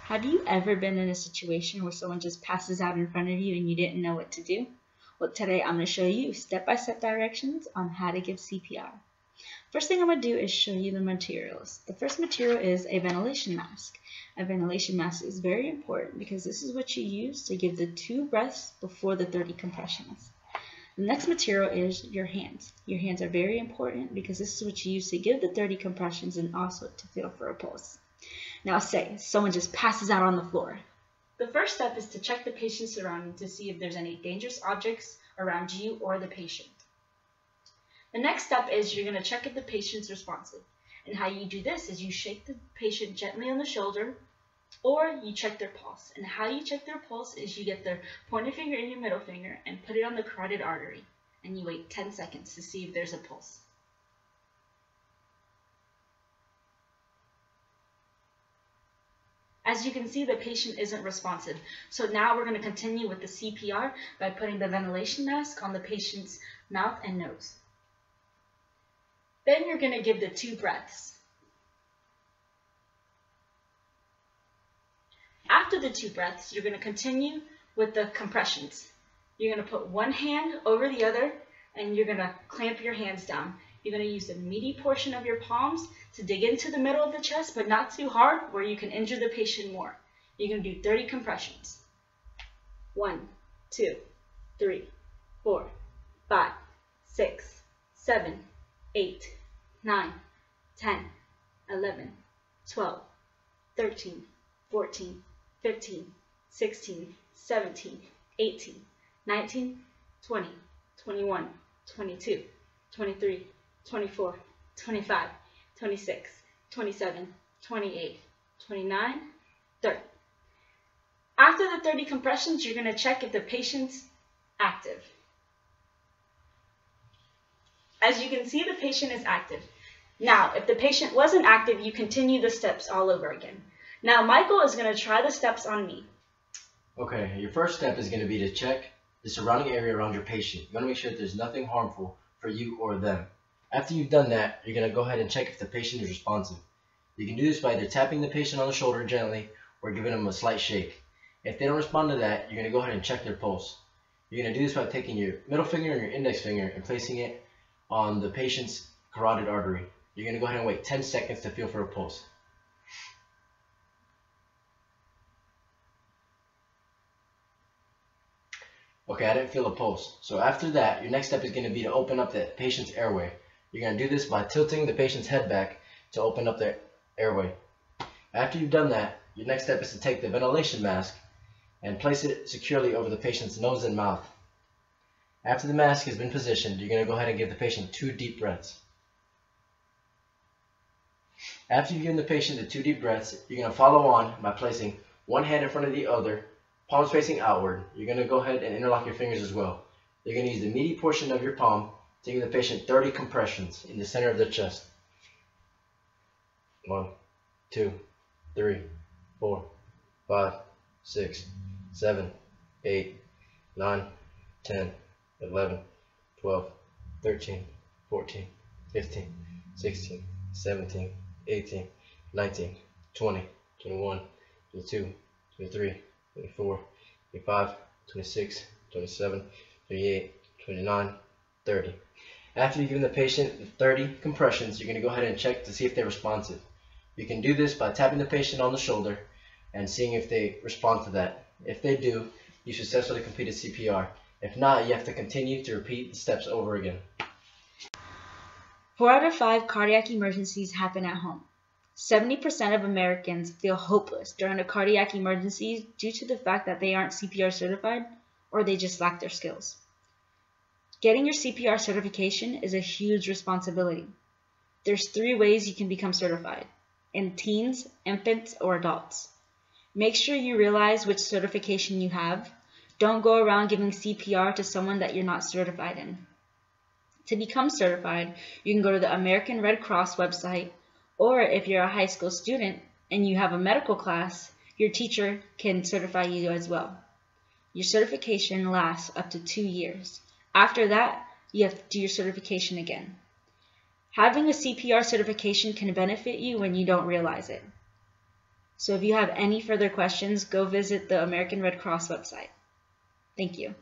Have you ever been in a situation where someone just passes out in front of you and you didn't know what to do? Well, today I'm going to show you step-by-step directions on how to give CPR. First thing I'm going to do is show you the materials. The first material is a ventilation mask. A ventilation mask is very important because this is what you use to give the 2 breaths before the 30 compressions. The next material is your hands. Your hands are very important because this is what you use to give the 30 compressions and also to feel for a pulse. Now say someone just passes out on the floor. The first step is to check the patient's surroundings to see if there's any dangerous objects around you or the patient. The next step is you're going to check if the patient's responsive. And how you do this is you shake the patient gently on the shoulder or you check their pulse. And how you check their pulse is you get their pointer finger and your middle finger and put it on the carotid artery. And you wait 10 seconds to see if there's a pulse. As you can see, the patient isn't responsive. So now we're going to continue with the CPR by putting the ventilation mask on the patient's mouth and nose. Then you're going to give the 2 breaths. After the 2 breaths, you're going to continue with the compressions. You're going to put one hand over the other and you're going to clamp your hands down. You're going to use the meaty portion of your palms to dig into the middle of the chest, but not too hard where you can injure the patient more. You're going to do 30 compressions. 1, 2, 3, 4, 5, 6, 7, 8, 9, 10, 11, 12, 13, 14, 15, 16, 17, 18, 19, 20, 21, 22, 23, 24, 25, 26, 27, 28, 29, 30. After the 30 compressions, you're going to check if the patient's active. As you can see, the patient is active. Now, if the patient wasn't active, you continue the steps all over again. Now, Michael is going to try the steps on me. Okay, your first step is going to be to check the surrounding area around your patient. You want to make sure that there's nothing harmful for you or them. After you've done that, you're going to go ahead and check if the patient is responsive. You can do this by either tapping the patient on the shoulder gently or giving them a slight shake. If they don't respond to that, you're going to go ahead and check their pulse. You're going to do this by taking your middle finger and your index finger and placing it on the patient's carotid artery. You're going to go ahead and wait 10 seconds to feel for a pulse. Okay, I didn't feel a pulse. So after that, your next step is going to be to open up the patient's airway. You're going to do this by tilting the patient's head back to open up their airway. After you've done that, your next step is to take the ventilation mask and place it securely over the patient's nose and mouth. After the mask has been positioned, you're going to go ahead and give the patient 2 deep breaths. After you've given the patient the 2 deep breaths, you're going to follow on by placing one hand in front of the other, palms facing outward. You're going to go ahead and interlock your fingers as well. You're going to use the meaty portion of your palm to give the patient 30 compressions in the center of the chest. 1, 2, 3, 4, 5, 6, 7, 8, 9, 10, 11, 12, 13, 14, 15, 16, 17, 18, 19, 20, 21, 22, 23, 24, 25, 26, 27, 28, 29, 30. After you've given the patient 30 compressions, you're going to go ahead and check to see if they're responsive. You can do this by tapping the patient on the shoulder and seeing if they respond to that. If they do, you successfully completed CPR. If not, you have to continue to repeat the steps over again. 4 out of 5 cardiac emergencies happen at home. 70% of Americans feel hopeless during a cardiac emergency due to the fact that they aren't CPR certified or they just lack their skills. Getting your CPR certification is a huge responsibility. There's 3 ways you can become certified: in teens, infants, or adults. Make sure you realize which certification you have. Don't go around giving CPR to someone that you're not certified in. To become certified, you can go to the American Red Cross website, or if you're a high school student and you have a medical class, your teacher can certify you as well. Your certification lasts up to 2 years. After that, you have to do your certification again. Having a CPR certification can benefit you when you don't realize it. So if you have any further questions, go visit the American Red Cross website. Thank you.